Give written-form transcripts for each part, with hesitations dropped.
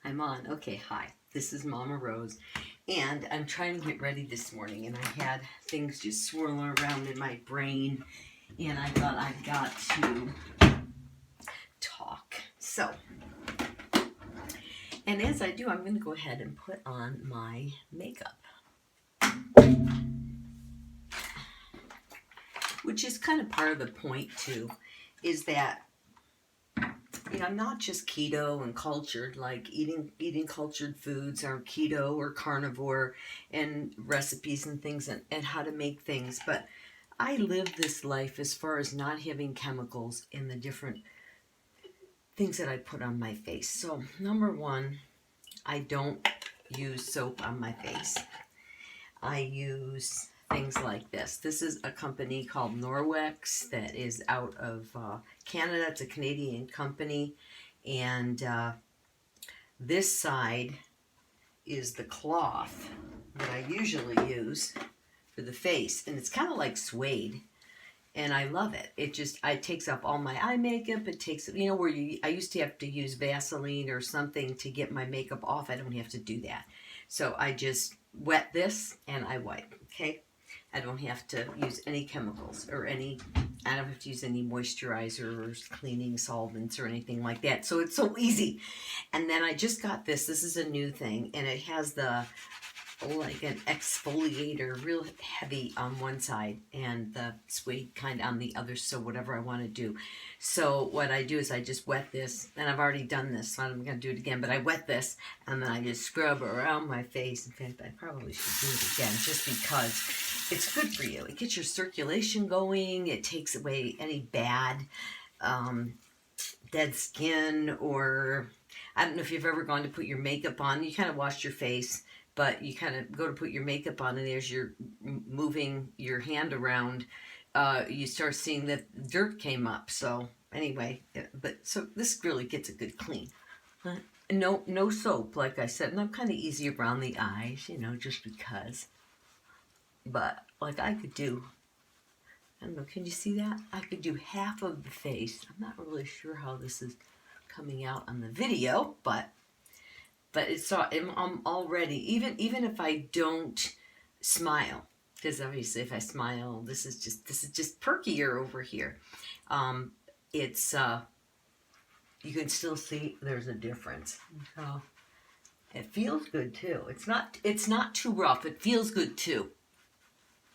I'm on. Okay, hi. This is Mama Rose, and I'm trying to get ready this morning, and I had things just swirling around in my brain, and I thought I've got to talk. So, and as I do, I'm going to go ahead and put on my makeup, which is kind of part of the point too, is that I'm not just keto and cultured, like eating cultured foods or keto or carnivore and recipes and things and how to make things, but I live this life as far as not having chemicals in the different things that I put on my face. So number one, I don't use soap on my face. I use things like this. This is a company called Norwex that is out of Canada. It's a Canadian company. And this side is the cloth that I usually use for the face. And it's kind of like suede. And I love it. It takes off all my eye makeup. It takes, I used to have to use Vaseline or something to get my makeup off. I don't have to do that. So I just wet this and I wipe, okay? I don't have to use any chemicals or I don't have to use any moisturizers, cleaning solvents or anything like that. So it's so easy. And then I just got this. This is a new thing, and it has like an exfoliator, real heavy on one side and the suede kind on the other, so whatever I want to do. So what I do is I just wet this, and I've already done this, so I'm going to do it again, but I wet this, and then I just scrub around my face. In fact, I probably should do it again, just because it's good for you. It gets your circulation going, it takes away any bad, dead skin, or I don't know if you've ever gone to put your makeup on. You kind of wash your face, but you kind of go to put your makeup on, and as you're moving your hand around, you start seeing that dirt came up. So anyway, so this really gets a good clean. No soap, like I said, and I'm kind of easy around the eyes, just because. But like I don't know, can you see that? I could do half of the face. I'm not really sure how this is coming out on the video, but I'm already, even if I don't smile, because obviously if I smile, this is just perkier over here. You can still see there's a difference. So it feels good too. It's not too rough. It feels good too.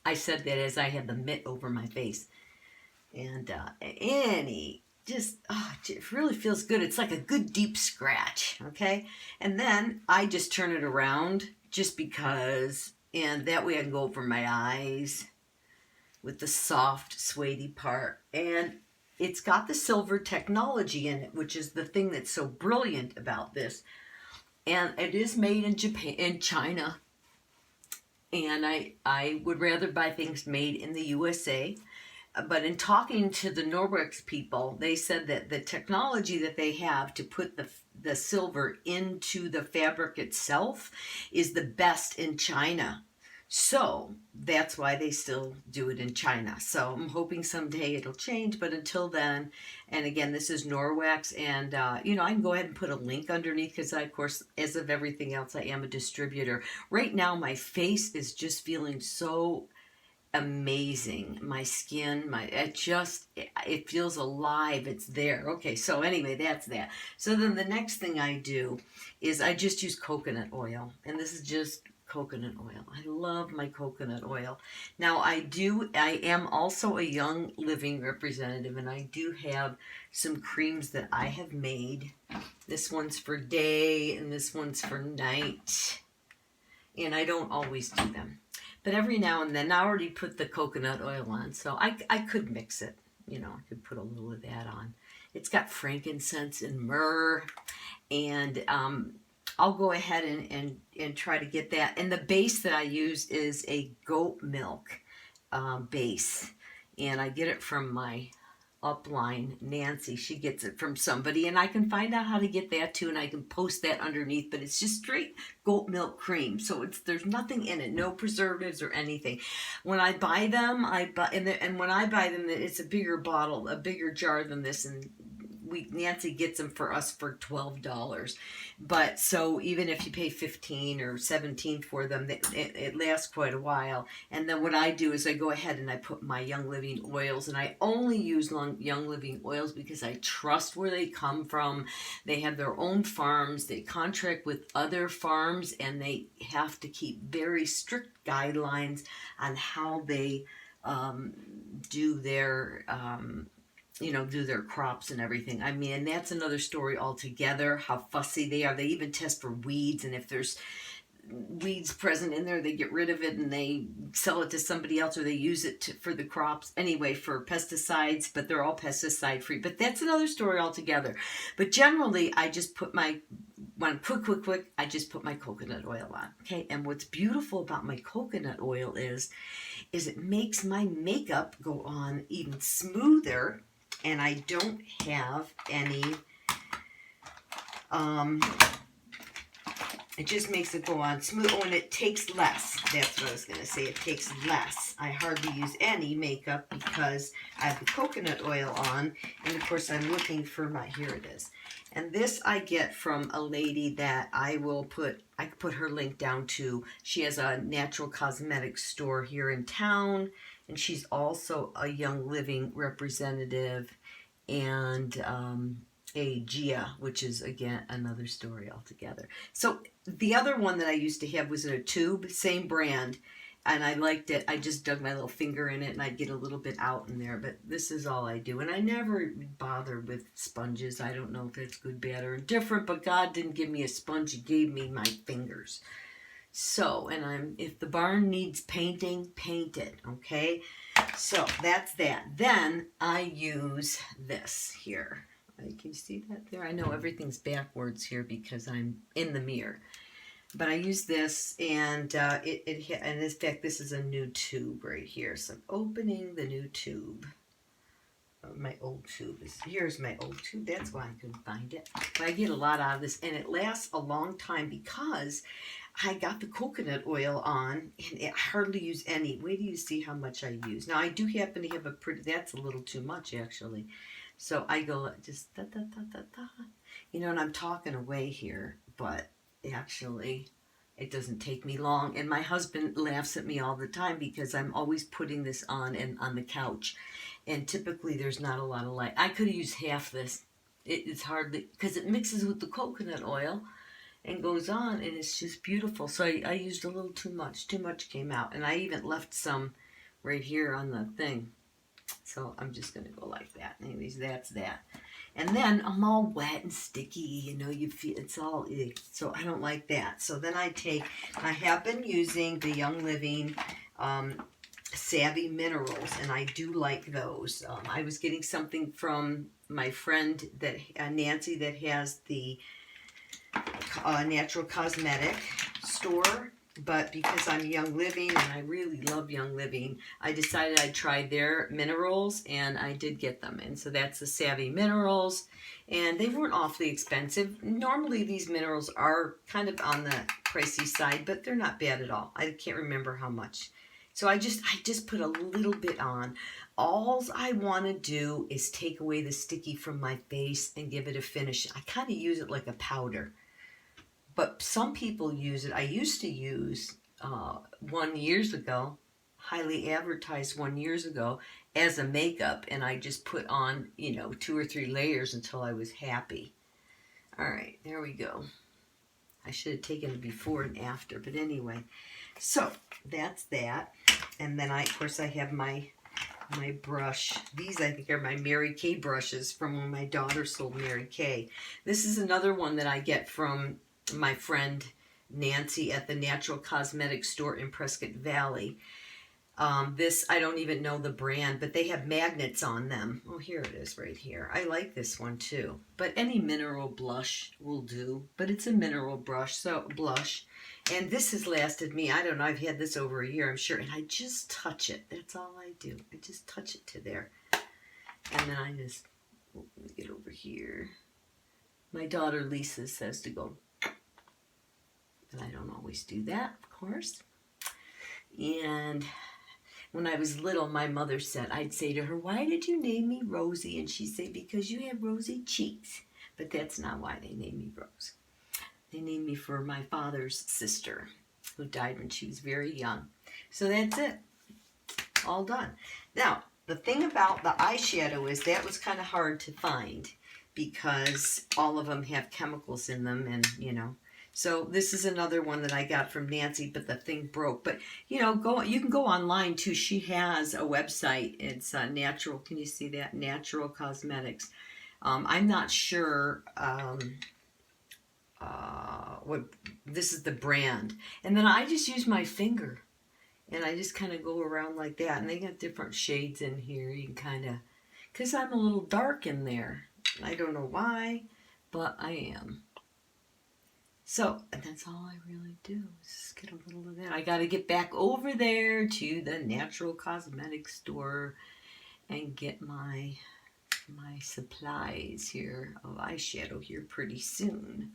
I said that as I had the mitt over my face, and it really feels good. It's like a good deep scratch, okay? And then I just turn it around just because, and that way I can go over my eyes with the soft, suede part. And it's got the silver technology in it, which is the thing that's so brilliant about this. And it is made in China. And I would rather buy things made in the USA. But in talking to the Norwex people, they said that the technology that they have to put the silver into the fabric itself is the best in China. So that's why they still do it in China. So I'm hoping someday it'll change, but until then, and again, this is Norwex, and I can go ahead and put a link underneath, because I, of course, as of everything else, I am a distributor. Right now, my face is just feeling so amazing. My skin, it feels alive. It's there. Okay, so anyway, that's that. So then the next thing I do is I just use coconut oil, and this is just coconut oil. I love my coconut oil. Now I am also a Young Living representative, and I do have some creams that I have made. This one's for day and this one's for night, and I don't always do them, but every now and then. I already put the coconut oil on, so I could mix it. I could put a little of that on. It's got frankincense and myrrh, and I'll go ahead and try to get that. And the base that I use is a goat milk base. And I get it from my upline, Nancy. She gets it from somebody. And I can find out how to get that too. And I can post that underneath. But it's just straight goat milk cream. So there's nothing in it. No preservatives or anything. When I buy them, and when I buy them, it's a bigger bottle, a bigger jar than this. And Nancy gets them for us for $12. But so even if you pay 15 or 17 for them, it lasts quite a while. And then what I do is I go ahead and I put my Young Living oils, and I only use Young Living oils because I trust where they come from. They have their own farms. They contract with other farms, and they have to keep very strict guidelines on how they do their do their crops and everything. I mean, and that's another story altogether, how fussy they are. They even test for weeds, and if there's weeds present in there, they get rid of it and they sell it to somebody else, or they use it for the crops anyway, for pesticides, but they're all pesticide free. But that's another story altogether. But generally, I just put quick, I just put my coconut oil on. Okay, and what's beautiful about my coconut oil is it makes my makeup go on even smoother, and I don't have any it just makes it go on smooth. Oh, and it takes less. That's what I was going to say. It takes less. I hardly use any makeup because I have the coconut oil on. And, of course, I'm looking for here it is. And this I get from a lady that I could put her link down to. She has a natural cosmetics store here in town. And she's also a Young Living representative. And a Gia, which is, again, another story altogether. So the other one that I used to have was in a tube, same brand, and I liked it. I just dug my little finger in it, and I'd get a little bit out in there, but this is all I do. And I never bother with sponges. I don't know if it's good, bad, or indifferent, but God didn't give me a sponge. He gave me my fingers. So, and if the barn needs painting, paint it, okay? So that's that. Then I use this here. Can you see that there? I know everything's backwards here because I'm in the mirror. But I use this, and and in fact, this is a new tube right here. So I'm opening the new tube. My old tube. Here's my old tube. That's why I couldn't find it. But I get a lot out of this, and it lasts a long time because I got the coconut oil on, and I hardly use any. Wait till you see how much I use. Now, I do happen to have that's a little too much, actually. So I go just da-da-da-da-da. And I'm talking away here, but actually it doesn't take me long. And my husband laughs at me all the time because I'm always putting this on the couch. And typically there's not a lot of light. I could use half this. It's hardly, because it mixes with the coconut oil and goes on, and it's just beautiful. So I used a little too much. Too much came out. And I even left some right here on the thing. So I'm just going to go like that. Anyways, that's that. And then I'm all wet and sticky. You feel it's all, so I don't like that. So then I have been using the Young Living Savvy Minerals, and I do like those. I was getting something from my friend, Nancy, that has the natural cosmetic store. But because I'm Young Living, and I really love Young Living, I decided I'd try their minerals, and I did get them. And so that's the Savvy Minerals, and they weren't awfully expensive. Normally these minerals are kind of on the pricey side, but they're not bad at all. I can't remember how much. So I just put a little bit on. All I want to do is take away the sticky from my face and give it a finish. I kind of use it like a powder. But some people use it. I used to use 1 year ago, highly advertised 1 year ago, as a makeup. And I just put on, 2 or 3 layers until I was happy. All right, there we go. I should have taken it before and after. But anyway, so that's that. And then, of course, I have my brush. These, I think, are my Mary Kay brushes from when my daughter sold Mary Kay. This is another one that I get from my friend Nancy at the Natural Cosmetics store in Prescott Valley. This, I don't even know the brand, but they have magnets on them. Oh, here it is right here. I like this one too. But any mineral blush will do. But it's a mineral blush. And this has lasted me, I don't know, I've had this over a year, I'm sure. And I just touch it. That's all I do. I just touch it to there. And then let me get over here. My daughter Lisa says to go. But I don't always do that, of course. And When I was little, my mother said, I'd say to her, why did you name me Rosie? And she'd say, because you have rosy cheeks. But that's not why they named me Rose. They named me for my father's sister, who died when she was very young. So that's it. All done. Now, the thing about the eyeshadow is that was kind of hard to find because all of them have chemicals in them, and, you know. So this is another one that I got from Nancy, but the thing broke. But, you know, you can go online, too. She has a website. It's Natural. Can you see that? Natural Cosmetics. I'm not sure what this is the brand. And then I just use my finger. And I just kind of go around like that. And they got different shades in here. You can kind of... Because I'm a little dark in there. I don't know why, but I am. So, and that's all I really do. Is get a little of that. I got to get back over there to the Natural Cosmetics store and get my supplies here of eyeshadow here pretty soon.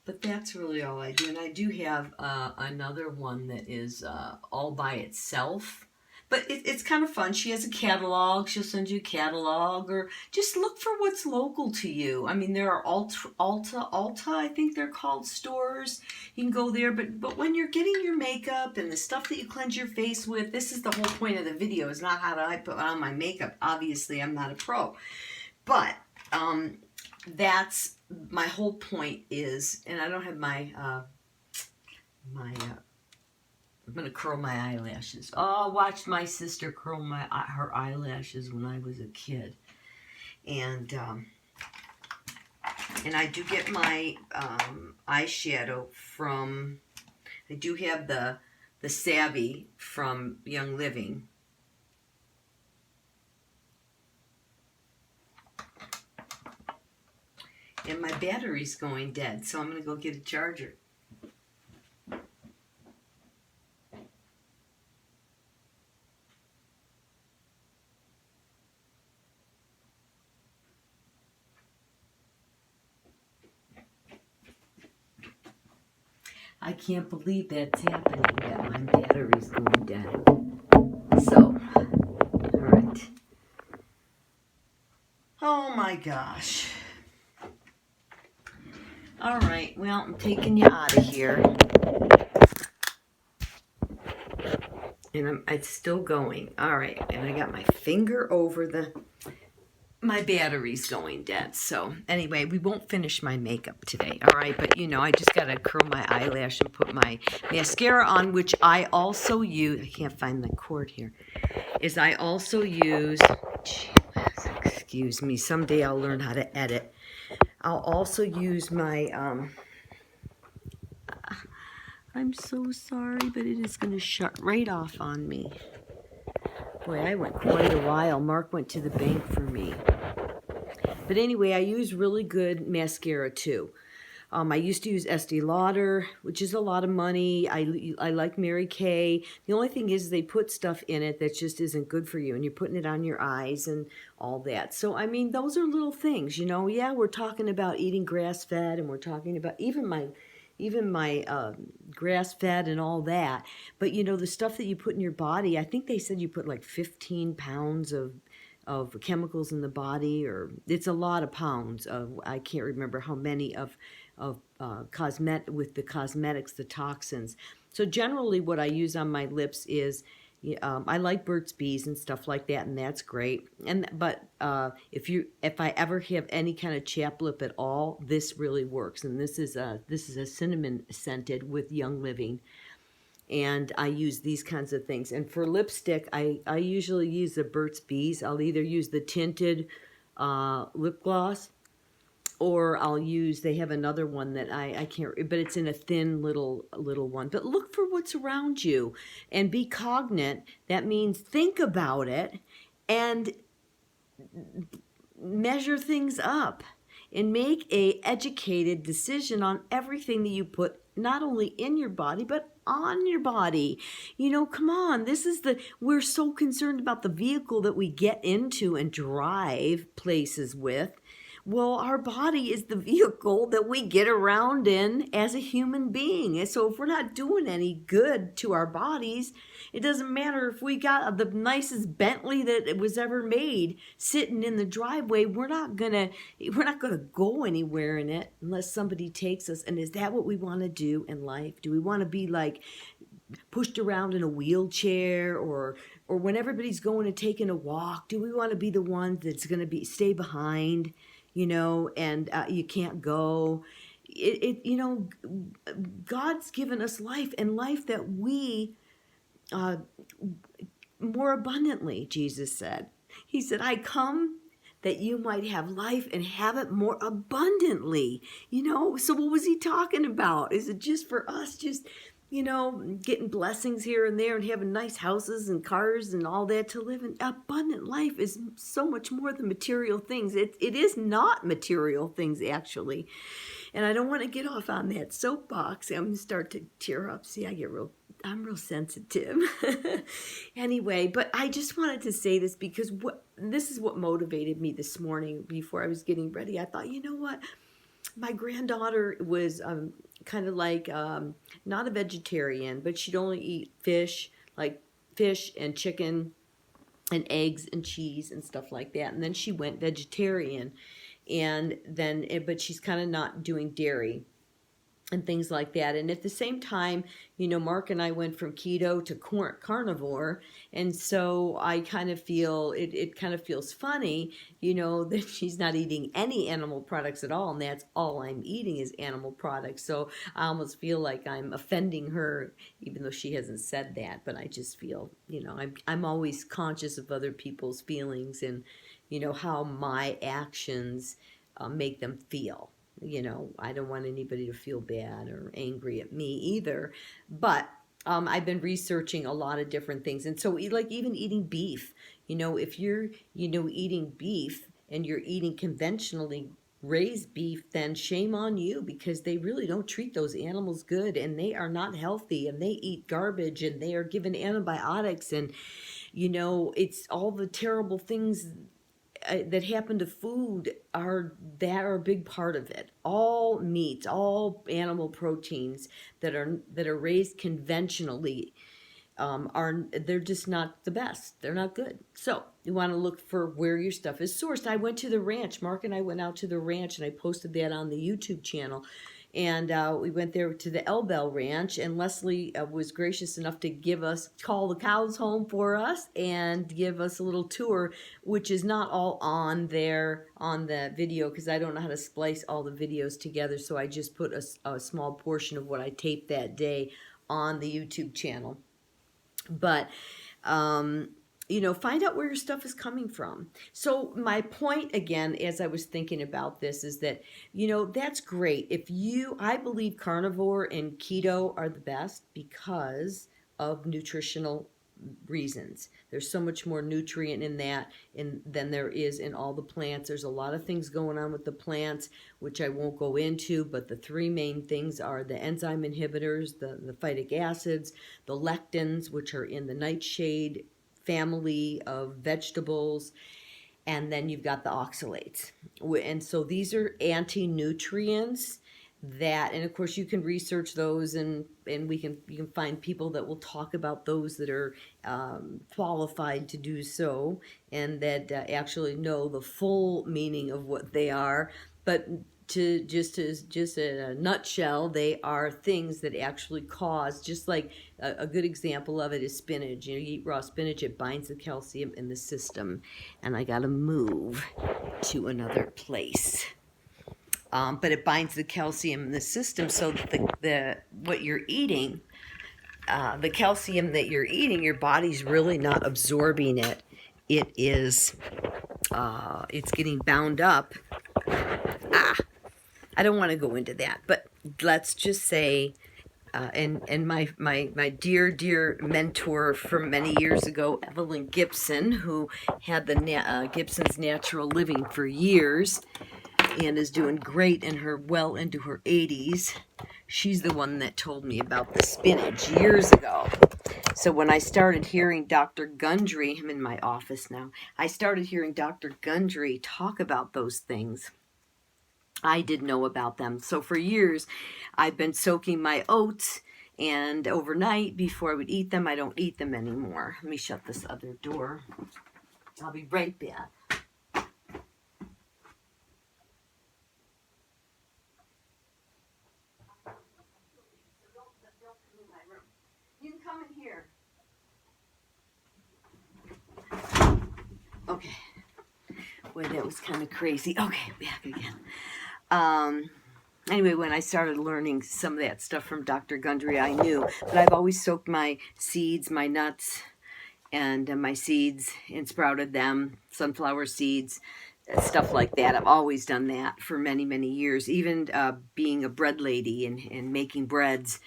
But that's really all I do. And I do have another one that is all by itself. But it's kind of fun. She has a catalog. She'll send you a catalog. Or just look for what's local to you. I mean, there are Ulta, I think they're called, stores. You can go there. But when you're getting your makeup and the stuff that you cleanse your face with, this is the whole point of the video. Is not how do I put on my makeup. Obviously, I'm not a pro. But that's... my whole point is, and I don't have I'm going to curl my eyelashes. Oh, I watched my sister curl her eyelashes when I was a kid. And I do get my eyeshadow from, I do have the Savvy from Young Living. And my battery's going dead, so I'm going to go get a charger. I can't believe that's happening, that my battery's going dead. So, all right. Oh my gosh. All right, well, I'm taking you out of here. And it's still going. All right, and I got my finger over my battery's going dead. So anyway, we won't finish my makeup today. All right, but you know, I just got to curl my eyelash and put my mascara on, which I also use. I can't find the cord here. I also use, excuse me, someday I'll learn how to edit. I'll also use my, I'm so sorry, but it is going to shut right off on me. Boy, I went quite a while. Mark went to the bank for me. But anyway, I use really good mascara too. I used to use Estee Lauder, which is a lot of money. I like Mary Kay. The only thing is they put stuff in it that just isn't good for you, and you're putting it on your eyes and all that. So, I mean, those are little things, you know. Yeah, we're talking about eating grass-fed, and we're talking about even my grass-fed and all that. But, you know, the stuff that you put in your body, I think they said you put like 15 pounds of chemicals in the body, or it's a lot of pounds of, I can't remember how many of the cosmetics, the toxins. So generally what I use on my lips is, I like Burt's Bees and stuff like that, and that's great. But if I ever have any kind of chapped lip at all, this really works. And this is a cinnamon scented with Young Living. And I use these kinds of things. And for lipstick, I usually use the Burt's Bees. I'll either use the tinted lip gloss, or I'll use, they have another one that I can't, but it's in a thin little one. But look for what's around you and be cognate. That means think about it and measure things up and make a educated decision on everything that you put not only in your body, but on your body. You know, come on. We're so concerned about the vehicle that we get into and drive places with. Well, our body is the vehicle that we get around in as a human being. And so if we're not doing any good to our bodies, it doesn't matter if we got the nicest Bentley that it was ever made sitting in the driveway. We're not gonna go anywhere in it unless somebody takes us. And is that what we want to do in life? Do we want to be like pushed around in a wheelchair, or when everybody's going and taking a walk, do we want to be the one that's going to be stay behind, and you can't go? God's given us life, and life that we more abundantly. Jesus said, he said, I come that you might have life and have it more abundantly. So what was he talking about? Is it just for us, just getting blessings here and there and having nice houses and cars and all that? To live an abundant life is so much more than material things. It is not material things, actually. And I don't want to get off on that soapbox. I'm going to start to tear up. See, I'm real sensitive. Anyway, but I just wanted to say this because this is what motivated me this morning before I was getting ready. I thought, you know what? My granddaughter was kind of like not a vegetarian, but she'd only eat fish and chicken and eggs and cheese and stuff like that. And then she went vegetarian, but she's kind of not doing dairy and things like that. And at the same time, Mark and I went from keto to carnivore. And so I kind of feel, it kind of feels funny, that she's not eating any animal products at all. And that's all I'm eating is animal products. So I almost feel like I'm offending her, even though she hasn't said that. But I just feel, I'm always conscious of other people's feelings and, how my actions make them feel. I don't want anybody to feel bad or angry at me either. But I've been researching a lot of different things. And so like even eating beef, if you're, eating beef and you're eating conventionally raised beef, then shame on you, because they really don't treat those animals good, and they are not healthy, and they eat garbage, and they are given antibiotics, and, it's all the terrible things that happen to food are a big part of it. All meats, all animal proteins that are raised conventionally they're just not the best. They're not good. So you want to look for where your stuff is sourced. I went to the ranch. Mark and I went out to the ranch, and I posted that on the YouTube channel. And we went there to the El Bell Ranch, and Leslie was gracious enough to call the cows home for us and give us a little tour, which is not all on there on the video because I don't know how to splice all the videos together. So I just put a small portion of what I taped that day on the YouTube channel. But, find out where your stuff is coming from. So my point, again, as I was thinking about this, is that, that's great. I believe carnivore and keto are the best because of nutritional reasons. There's so much more nutrient in that than there is in all the plants. There's a lot of things going on with the plants, which I won't go into, but the three main things are the enzyme inhibitors, the phytic acids, the lectins, which are in the nightshade family of vegetables, and then you've got the oxalates. And so these are anti-nutrients and of course you can research those, and you can find people that will talk about those that are qualified to do so, and that actually know the full meaning of what they are. But just in a nutshell, they are things that actually cause, just like a good example of it is spinach. You eat raw spinach, it binds the calcium in the system. And I gotta move to another place. But it binds the calcium in the system, so that what you're eating, the calcium that you're eating, your body's really not absorbing it. It is, it's getting bound up. I don't want to go into that, but let's just say, and my dear mentor from many years ago, Evelyn Gibson, who had the Gibson's Natural Living for years, and is doing great well into her 80s. She's the one that told me about the spinach years ago. So when I started hearing Dr. Gundry, I'm in my office now, I started hearing Dr. Gundry talk about those things. I didn't know about them. So for years, I've been soaking my oats and overnight before I would eat them. I don't eat them anymore. Let me shut this other door. I'll be right back. You can come in here. Okay. Boy, that was kind of crazy. Okay, back again. Anyway, when I started learning some of that stuff from Dr. Gundry, I knew. But I've always soaked my seeds, my nuts, and my seeds and sprouted them, sunflower seeds, stuff like that. I've always done that for many, many years. Even being a bread lady and making breads,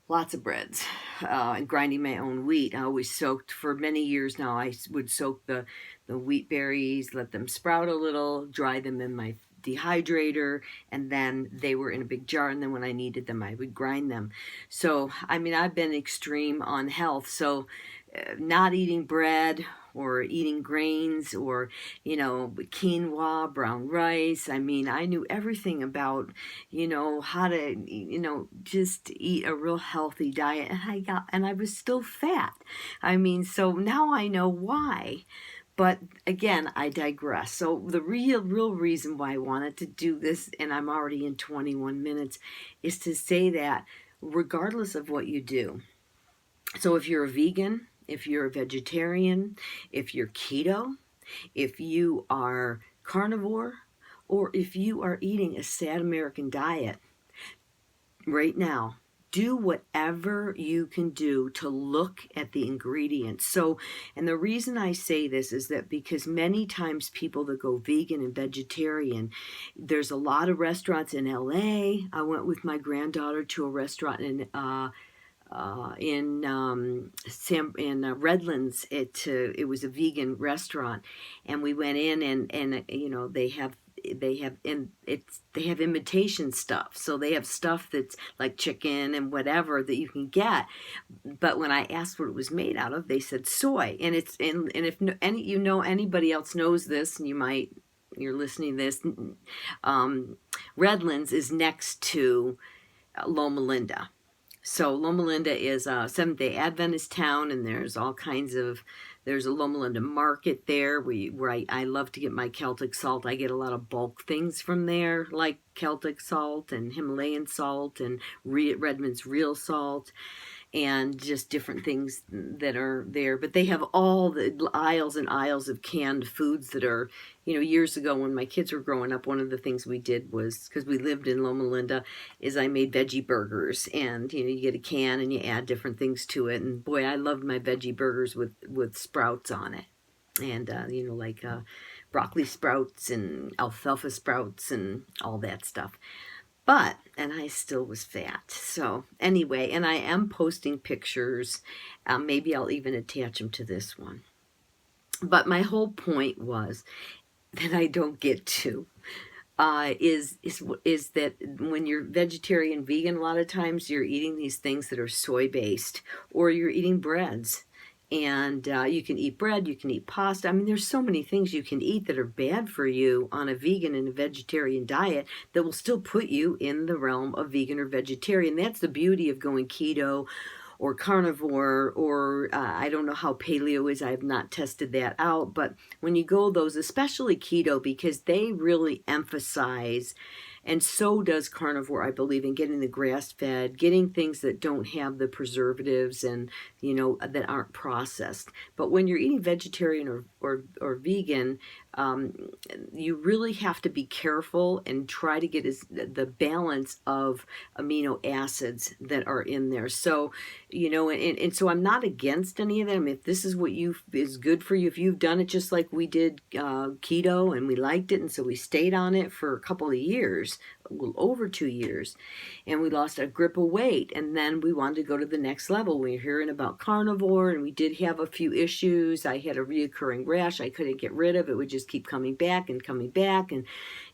lots of breads, and grinding my own wheat. I always soaked for many years now. I would soak the wheat berries, let them sprout a little, dry them in my dehydrator, and then they were in a big jar, and then when I needed them I would grind them. So I mean, I've been extreme on health, so not eating bread or eating grains or, you know, quinoa, brown rice. I mean, I knew everything about, you know, how to, you know, just eat a real healthy diet, and I was still fat. I mean, so now I know why. But again, I digress. So the real reason why I wanted to do this, and I'm already in 21 minutes, is to say that regardless of what you do, so if you're a vegan, if you're a vegetarian, if you're keto, if you are carnivore, or if you are eating a sad American diet, right now, do whatever you can do to look at the ingredients. So, and the reason I say this is that because many times people that go vegan and vegetarian, there's a lot of restaurants in LA. I went with my granddaughter to a restaurant in Redlands. It was a vegan restaurant, and we went in and you know, they have imitation stuff. So they have stuff that's like chicken and whatever that you can get. But when I asked what it was made out of, they said soy. And it's and if anybody else knows this, and you're listening to this, Redlands is next to Loma Linda. So Loma Linda is a Seventh-day Adventist town, and there's a Loma Linda market there where I love to get my Celtic salt. I get a lot of bulk things from there, like Celtic salt and Himalayan salt and Redmond's real salt, and just different things that are there. But they have all the aisles and aisles of canned foods that are, you know, years ago when my kids were growing up, one of the things we did was, because we lived in Loma Linda, is I made veggie burgers. And, you know, you get a can and you add different things to it. And boy, I loved my veggie burgers with sprouts on it. And, you know, like broccoli sprouts and alfalfa sprouts and all that stuff. And I still was fat. So anyway, and I am posting pictures. Maybe I'll even attach them to this one. But my whole point was that I don't get to is that when you're vegetarian, vegan, a lot of times you're eating these things that are soy based, or you're eating breads. And you can eat bread, you can eat pasta. I mean, there's so many things you can eat that are bad for you on a vegan and a vegetarian diet that will still put you in the realm of vegan or vegetarian. That's the beauty of going keto or carnivore, or I don't know how paleo is. I have not tested that out. But when you go those, especially keto, because they really emphasize, and so does carnivore, I believe, in getting the grass-fed, getting things that don't have the preservatives and, you know, that aren't processed. But when you're eating vegetarian or vegan, you really have to be careful and try to get the balance of amino acids that are in there. So, you know, and so I'm not against any of them. If this is what is good for you, if you've done it just like we did keto and we liked it, and so we stayed on it for a couple of years, well, over 2 years, and we lost a grip of weight, and then we wanted to go to the next level. We were hearing about carnivore, and we did have a few issues. I had a reoccurring rash I couldn't get rid of. It would just keep coming back, and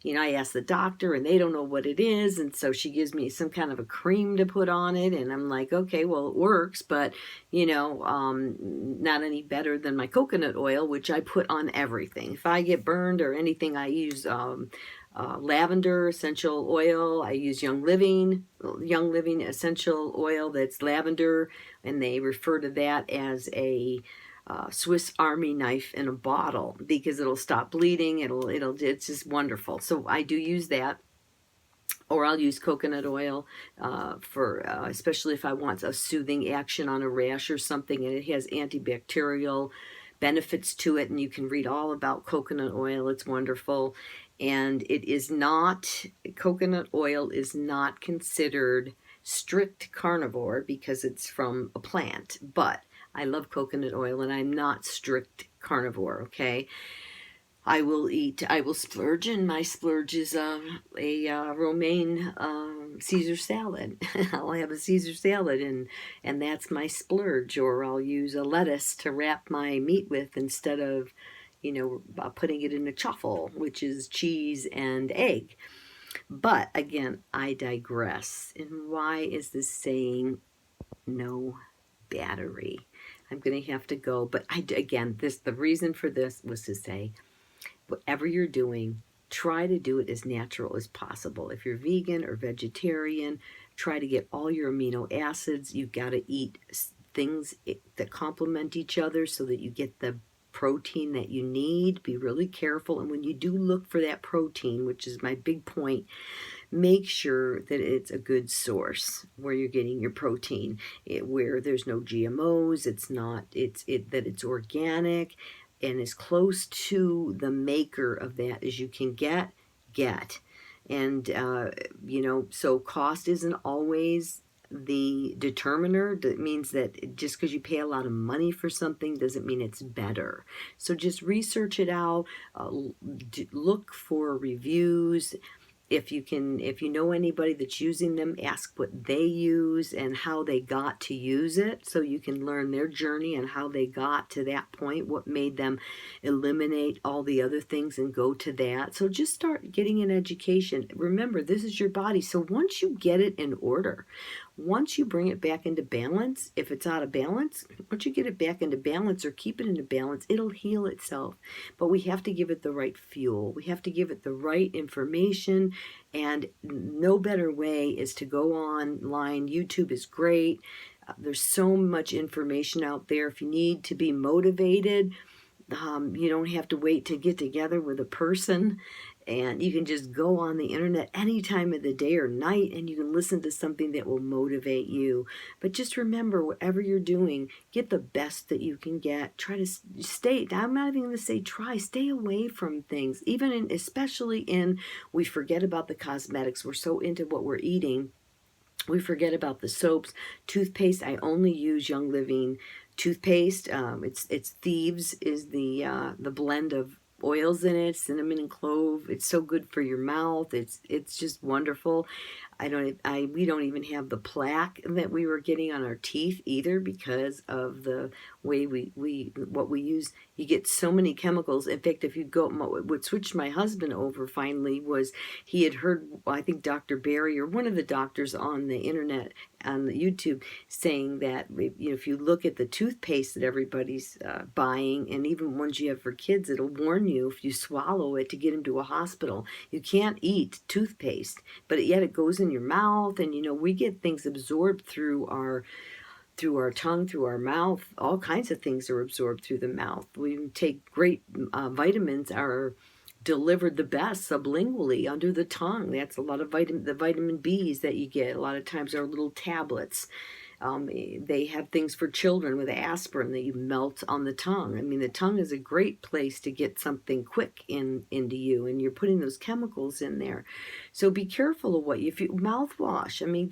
you know, I asked the doctor, and they don't know what it is, and so she gives me some kind of a cream to put on it, and I'm like, okay, well, it works, but, you know, not any better than my coconut oil, which I put on everything. If I get burned or anything, I use Lavender Essential Oil. I use Young Living Essential Oil that's lavender, and they refer to that as a Swiss Army knife in a bottle because it'll stop bleeding. It's just wonderful. So I do use that. Or I'll use coconut oil for, especially if I want a soothing action on a rash or something, and it has antibacterial benefits to it, and you can read all about coconut oil. It's wonderful. And coconut oil is not considered strict carnivore because it's from a plant, but I love coconut oil and I'm not strict carnivore, okay? I will splurge, and my splurge is a romaine Caesar salad. I'll have a Caesar salad, and that's my splurge. Or I'll use a lettuce to wrap my meat with instead of, putting it in a chaffle, which is cheese and egg. But again, I digress. And why is this saying no battery? I'm going to have to go. But the reason for this was to say, whatever you're doing, try to do it as natural as possible. If you're vegan or vegetarian, try to get all your amino acids. You've got to eat things that complement each other so that you get the protein that you need. Be really careful. And when you do look for that protein, which is my big point, make sure that it's a good source where you're getting your protein, where there's no GMOs, that it's organic, and as close to the maker of that as you can get. And, so cost isn't always the determiner. That means that just because you pay a lot of money for something doesn't mean it's better. So just research it out, look for reviews. If you know anybody that's using them, ask what they use and how they got to use it, so you can learn their journey and how they got to that point, what made them eliminate all the other things and go to that. So just start getting an education. Remember, this is your body. So once you get it in order, once you bring it back into balance, if it's out of balance, once you get it back into balance or keep it into balance, it'll heal itself. But we have to give it the right fuel. We have to give it the right information. And no better way is to go online. YouTube is great. There's so much information out there. If you need to be motivated, you don't have to wait to get together with a person, and you can just go on the internet any time of the day or night, and you can listen to something that will motivate you. But just remember, whatever you're doing, get the best that you can get. Try to stay, I'm not even going to say try, stay away from things. Especially we forget about the cosmetics. We're so into what we're eating. We forget about the soaps. Toothpaste, I only use Young Living toothpaste. It's Thieves is the blend of oils in it, cinnamon and clove. It's so good for your mouth. It's just wonderful. We don't even have the plaque that we were getting on our teeth either because of the way what we use. You get so many chemicals. In fact, if you go, what switched my husband over finally was he had heard, I think Dr. Barry or one of the doctors on the internet, on the YouTube, saying that if you look at the toothpaste that everybody's buying, and even ones you have for kids, it'll warn you if you swallow it to get them to a hospital. You can't eat toothpaste, but yet it goes in your mouth, and we get things absorbed through our tongue, through our mouth. All kinds of things are absorbed through the mouth. We take great vitamins are delivered the best sublingually under the tongue. That's a lot of the vitamin B's that you get. A lot of times are little tablets. They have things for children with aspirin that you melt on the tongue. I mean, the tongue is a great place to get something quick into you, and you're putting those chemicals in there. So be careful of mouthwash. I mean,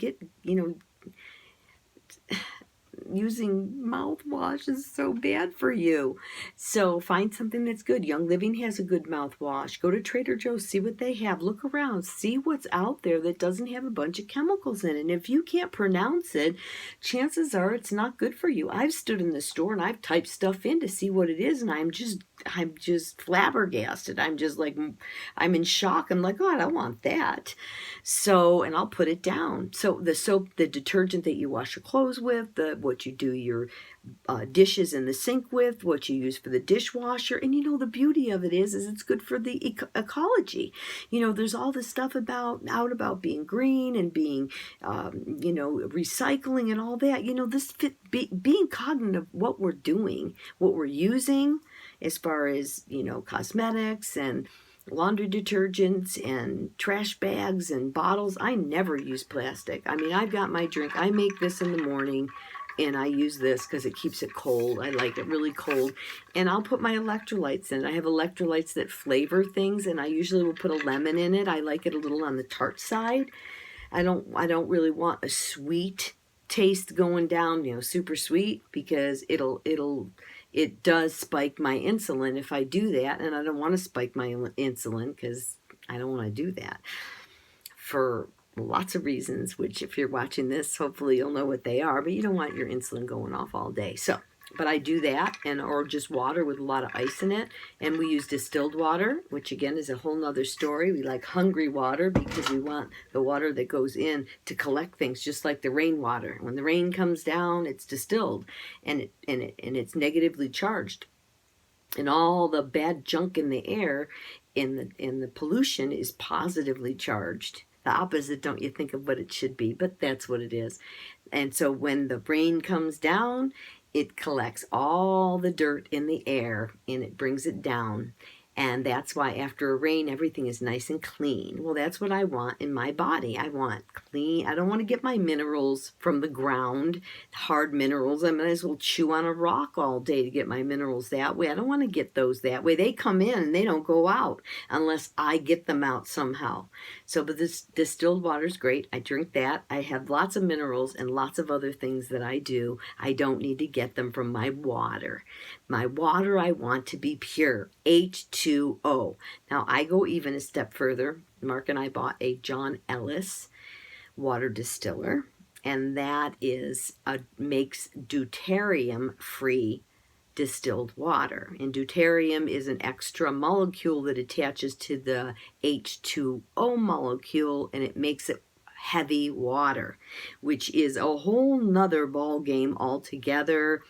using mouthwash is so bad for you. So find something that's good. Young Living has a good mouthwash. Go to Trader Joe's, see what they have. Look around, see what's out there that doesn't have a bunch of chemicals in it. And if you can't pronounce it, chances are it's not good for you. I've stood in the store and I've typed stuff in to see what it is, and just flabbergasted. I'm just like, I'm in shock. I'm like, oh, I don't want that. So, and I'll put it down. So the soap, the detergent that you wash your clothes with, what you do your dishes in the sink with, what you use for the dishwasher. And the beauty of it is it's good for the ecology. There's all this stuff about being green and being, recycling and all that. Being cognizant of what we're doing, what we're using as far as, cosmetics and laundry detergents and trash bags and bottles. I never use plastic. I mean, I've got my drink. I make this in the morning. And I use this because it keeps it cold. I like it really cold. And I'll put my electrolytes in. I have electrolytes that flavor things, and I usually will put a lemon in it. I like it a little on the tart side. I don't really want a sweet taste going down, super sweet, because it does spike my insulin if I do that, and I don't want to spike my insulin because I don't want to do that for lots of reasons, which if you're watching this, hopefully you'll know what they are, but you don't want your insulin going off all day. So, but I do that, or just water with a lot of ice in it. And we use distilled water, which again is a whole nother story. We like hungry water because we want the water that goes in to collect things, just like the rainwater. When the rain comes down, it's distilled and it's negatively charged. And all the bad junk in the air, in the pollution, is positively charged. The opposite, don't you think, of what it should be, but that's what it is. And so when the rain comes down, it collects all the dirt in the air and it brings it down. And that's why after a rain, everything is nice and clean. Well, that's what I want in my body. I want clean. I don't want to get my minerals from the ground, hard minerals. I might as well chew on a rock all day to get my minerals that way. I don't want to get those that way. They come in and they don't go out unless I get them out somehow. So, but this distilled water is great. I drink that. I have lots of minerals and lots of other things that I do. I don't need to get them from my water. My water, I want to be pure. H2O. Now, I go even a step further. Mark and I bought a John Ellis water distiller, and that makes deuterium-free distilled water. And deuterium is an extra molecule that attaches to the H2O molecule, and it makes it heavy water, which is a whole nother ball game altogether.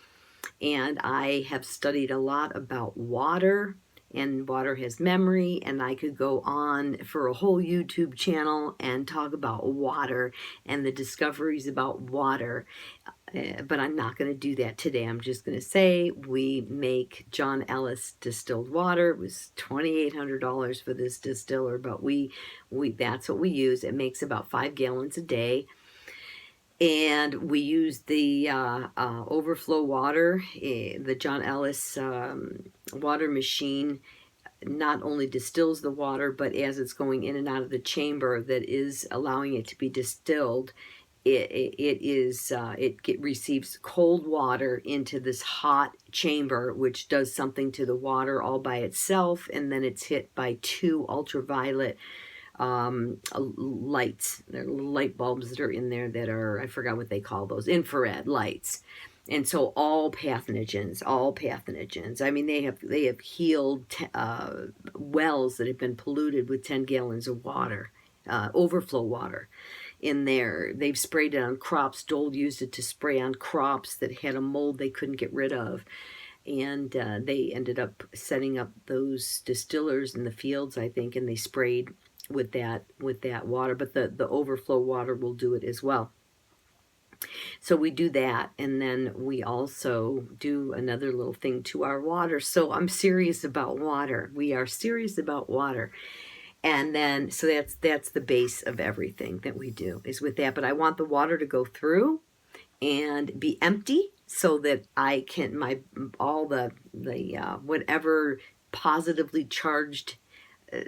And I have studied a lot about water, and water has memory, and I could go on for a whole YouTube channel and talk about water and the discoveries about water, but I'm not going to do that today. I'm just going to say we make John Ellis distilled water. It was $2,800 for this distiller, but we that's what we use. It makes about 5 gallons a day. And we use the overflow water. The John Ellis water machine not only distills the water, but as it's going in and out of the chamber that is allowing it to be distilled, it receives cold water into this hot chamber, which does something to the water all by itself, and then it's hit by 2 ultraviolet lights. There are light bulbs that are in there that are, I forgot what they call those, infrared lights. And so all pathogens. I mean, they have healed wells that have been polluted with 10 gallons of water, overflow water in there. They've sprayed it on crops. Dole used it to spray on crops that had a mold they couldn't get rid of. And they ended up setting up those distillers in the fields, I think, and they sprayed with that water, but the overflow water will do it as well. So we do that, and then we also do another little thing to our water. So I'm serious about water. We are serious about water. And then, so that's the base of everything that we do is with that. But I want the water to go through and be empty so that I can, all the whatever positively charged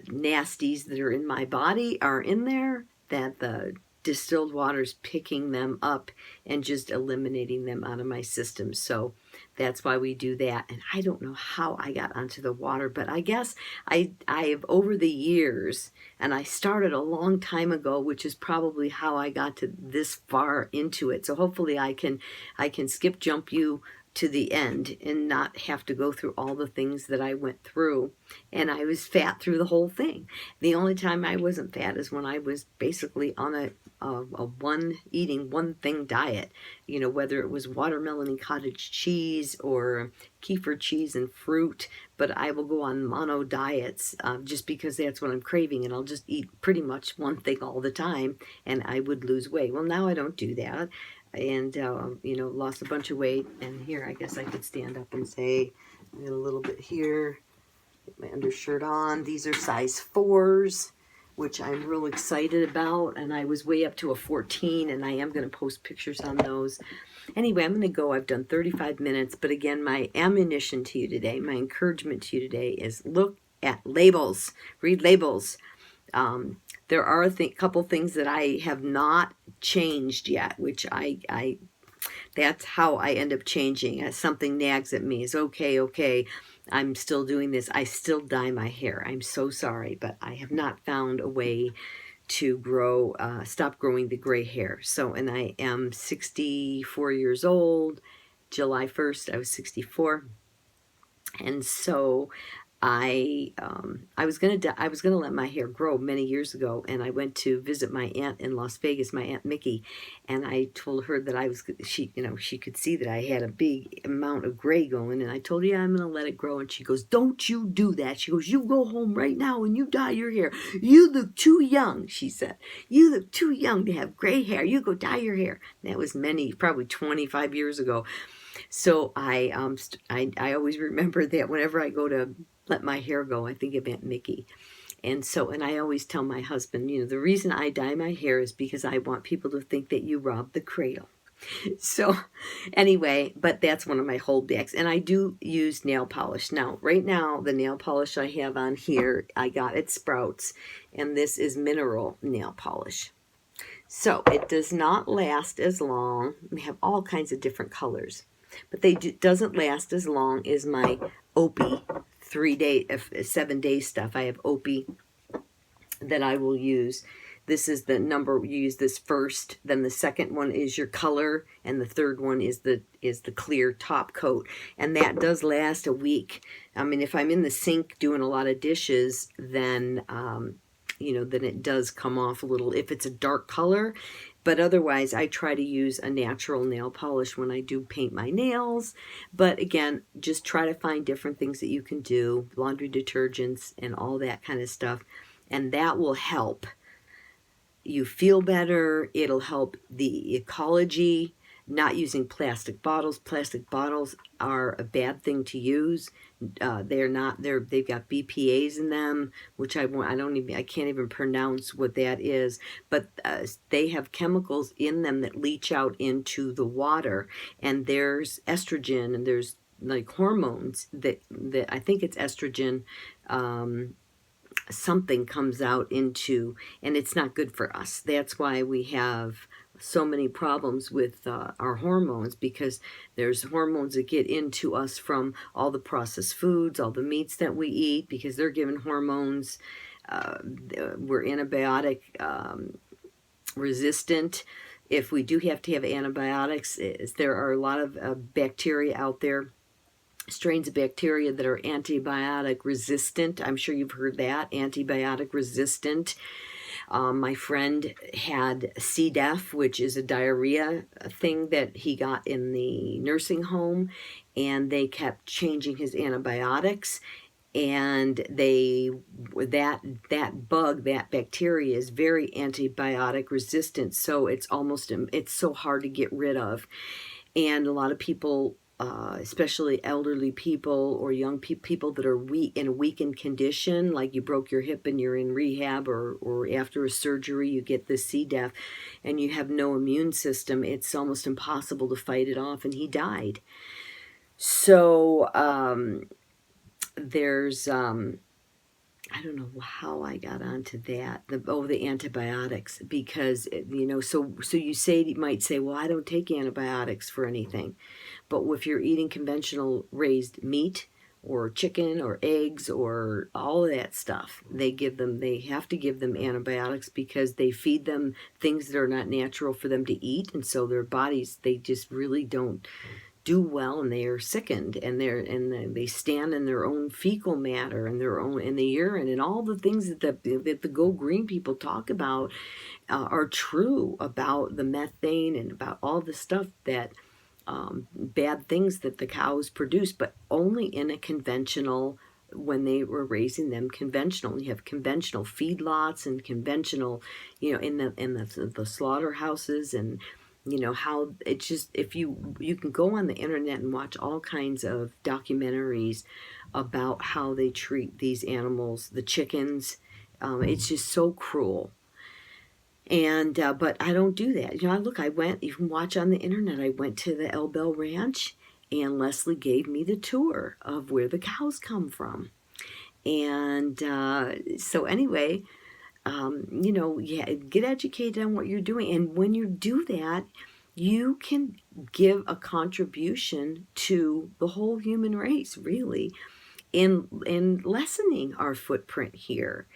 nasties that are in my body are in there, that the distilled water's picking them up and just eliminating them out of my system. So that's why we do that. And I don't know how I got onto the water, but I guess I have over the years, and I started a long time ago, which is probably how I got to this far into it. So hopefully I can skip jump you to the end and not have to go through all the things that I went through. And I was fat through the whole thing. The only time I wasn't fat is when I was basically on a eating one thing diet, you know, whether it was watermelon and cottage cheese or kefir cheese and fruit. But I will go on mono diets just because that's what I'm craving, and I'll just eat pretty much one thing all the time, and I would lose weight. Well, now I don't do that, and you know, lost a bunch of weight. And here, I guess I could stand up and say, I got a little bit here. Get my undershirt on. These are size 4s, which I'm real excited about, and I was way up to a 14, and I am going to post pictures on those. Anyway, I'm going to go. I've done 35 minutes, but again, my ammunition to you today, my encouragement to you today is look at labels. Read labels. There are a couple things that I have not changed yet, which that's how I end up changing. As something nags at me, is okay, I'm still doing this. I still dye my hair. I'm so sorry, but I have not found a way to stop growing the gray hair. So, and I am 64 years old. July 1st, I was 64. And so I was gonna let my hair grow many years ago, and I went to visit my aunt in Las Vegas, my Aunt Mickey, and I told her that she could see that I had a big amount of gray going, and I told her, yeah, I'm gonna let it grow, and she goes, don't you do that. She goes, you go home right now and you dye your hair. You look too young, she said. You look too young to have gray hair. You go dye your hair. And that was probably 25 years ago. So I always remember that whenever I go to let my hair go, I think of Aunt Mickey. And I always tell my husband, you know, the reason I dye my hair is because I want people to think that you robbed the cradle. So anyway, but that's one of my holdbacks. And I do use nail polish. Now, right now, the nail polish I have on here, I got at Sprouts, and this is mineral nail polish. So it does not last as long. We have all kinds of different colors, but doesn't last as long as my Opie 7-day stuff. I have Opie that I will use. This is the number. You use this first, then the second one is your color, and the third one is the clear top coat, and that does last a week. I mean, if I'm in the sink doing a lot of dishes, then you know, then it does come off a little if it's a dark color. But otherwise, I try to use a natural nail polish when I do paint my nails. But again, just try to find different things that you can do, laundry detergents and all that kind of stuff. And that will help you feel better. It'll help the ecology. Not using plastic bottles. Plastic bottles are a bad thing to use. They've got BPA's in them, which I can't even pronounce what that is, but they have chemicals in them that leach out into the water, and there's estrogen, and there's like hormones that I think it's estrogen, something comes out into, and it's not good for us. That's why we have so many problems with our hormones, because there's hormones that get into us from all the processed foods, all the meats that we eat, because they're given hormones. We're antibiotic resistant. If we do have to have antibiotics, there are a lot of bacteria out there, strains of bacteria that are antibiotic resistant. I'm sure you've heard that, antibiotic resistant. My friend had C. diff, which is a diarrhea thing that he got in the nursing home, and they kept changing his antibiotics, and that bacteria is very antibiotic resistant, so it's so hard to get rid of. And a lot of people, especially elderly people or young people that are in a weakened condition, like you broke your hip and you're in rehab, or after a surgery you get this C. diff and you have no immune system, it's almost impossible to fight it off, and he died. So there's I don't know how I got onto that, the antibiotics, because, you know, so you might say, well, I don't take antibiotics for anything. But if you're eating conventional raised meat or chicken or eggs or all of that stuff, they have to give them antibiotics, because they feed them things that are not natural for them to eat. And so their bodies, they just really don't do well, and they are sickened, and they stand in their own fecal matter and their own in the urine, and all the things that the Go Green people talk about are true about the methane and about all the stuff that bad things that the cows produce, but only in a conventional, when they were raising them conventional. You have conventional feedlots and conventional, in the slaughterhouses, and how it's just, if you can go on the internet and watch all kinds of documentaries about how they treat these animals, the chickens. It's just so cruel. And but I don't do that. I went, you can watch on the internet, I went to the El Bell Ranch, and Leslie gave me the tour of where the cows come from. And so anyway, get educated on what you're doing. And when you do that, you can give a contribution to the whole human race, really, in lessening our footprint here,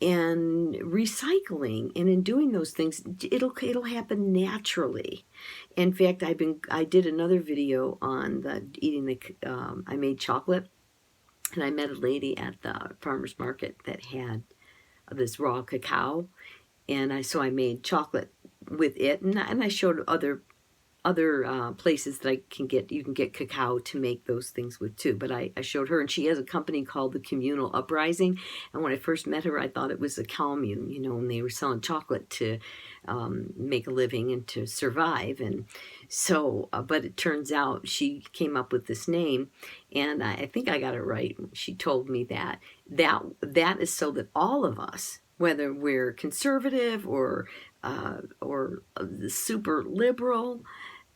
and recycling, and in doing those things, it'll happen naturally. In fact, I did another video on I made chocolate, and I met a lady at the farmer's market that had this raw cacao, and I made chocolate with it, and I showed other places that you can get cacao to make those things with too. But I showed her, and she has a company called the Communal Uprising. And when I first met her, I thought it was a commune, and they were selling chocolate to make a living and to survive. And so, but it turns out she came up with this name, and I think I got it right. She told me that is so that all of us, whether we're conservative or super liberal,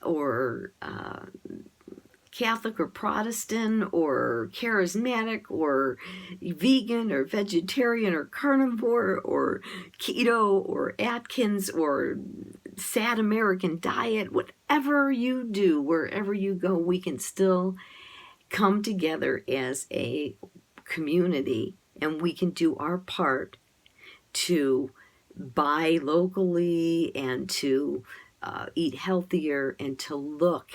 or Catholic or Protestant or charismatic or vegan or vegetarian or carnivore or keto or Atkins or sad American diet, whatever you do, wherever you go, we can still come together as a community, and we can do our part to buy locally, and to eat healthier, and to look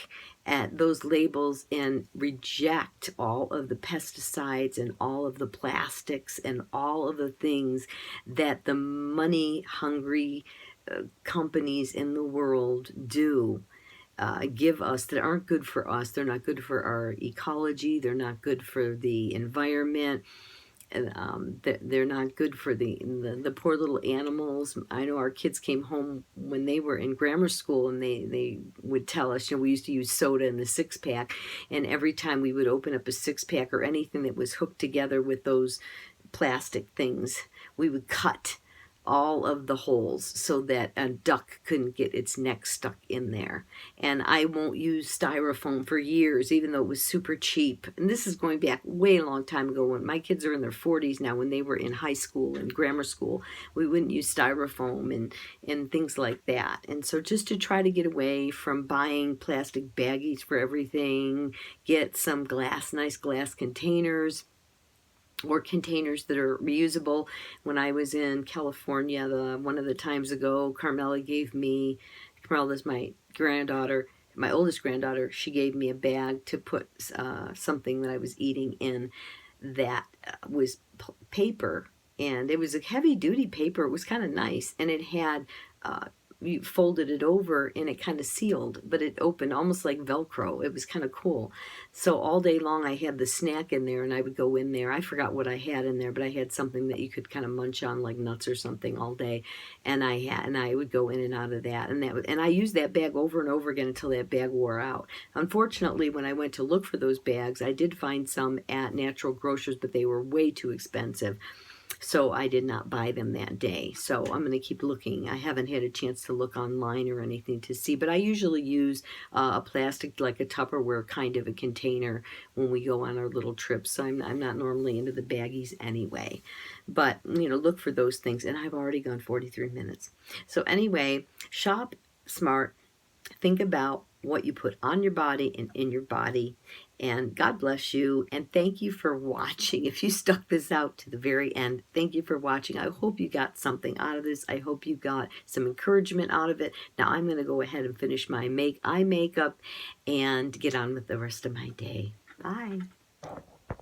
at those labels and reject all of the pesticides and all of the plastics and all of the things that the money hungry companies in the world do give us, that aren't good for us. They're not good for our ecology. They're not good for the environment. They're not good for the poor little animals. I know our kids came home when they were in grammar school, and they would tell us, we used to use soda in the 6-pack, and every time we would open up a 6-pack or anything that was hooked together with those plastic things, we would cut all of the holes so that a duck couldn't get its neck stuck in there. And I won't use styrofoam for years, even though it was super cheap. And this is going back way a long time ago, when my kids are in their 40s now. When they were in high school and grammar school, we wouldn't use styrofoam and things like that. And so just to try to get away from buying plastic baggies for everything, get some nice glass containers, or containers that are reusable. When I was in California, one of the times ago, Carmela is my granddaughter, my oldest granddaughter, she gave me a bag to put something that I was eating in, that was paper, and it was a heavy duty paper. It was kind of nice, and it had you folded it over, and it kind of sealed, but it opened almost like Velcro. It was kind of cool. So all day long I had the snack in there, and I would go in there. I forgot what I had in there, but I had something that you could kind of munch on, like nuts or something, all day. And I would go in and out of that, and I used that bag over and over again until that bag wore out. Unfortunately, when I went to look for those bags, I did find some at Natural Grocers, but they were way too expensive. So I did not buy them that day. So I'm going to keep looking. I haven't had a chance to look online or anything to see, but I usually use a plastic, like a Tupperware kind of a container, when we go on our little trips. So I'm not normally into the baggies anyway. But, look for those things. And I've already gone 43 minutes. So anyway, shop smart. Think about what you put on your body and in your body. And God bless you. And thank you for watching. If you stuck this out to the very end, thank you for watching. I hope you got something out of this. I hope you got some encouragement out of it. Now I'm going to go ahead and finish my eye makeup and get on with the rest of my day. Bye.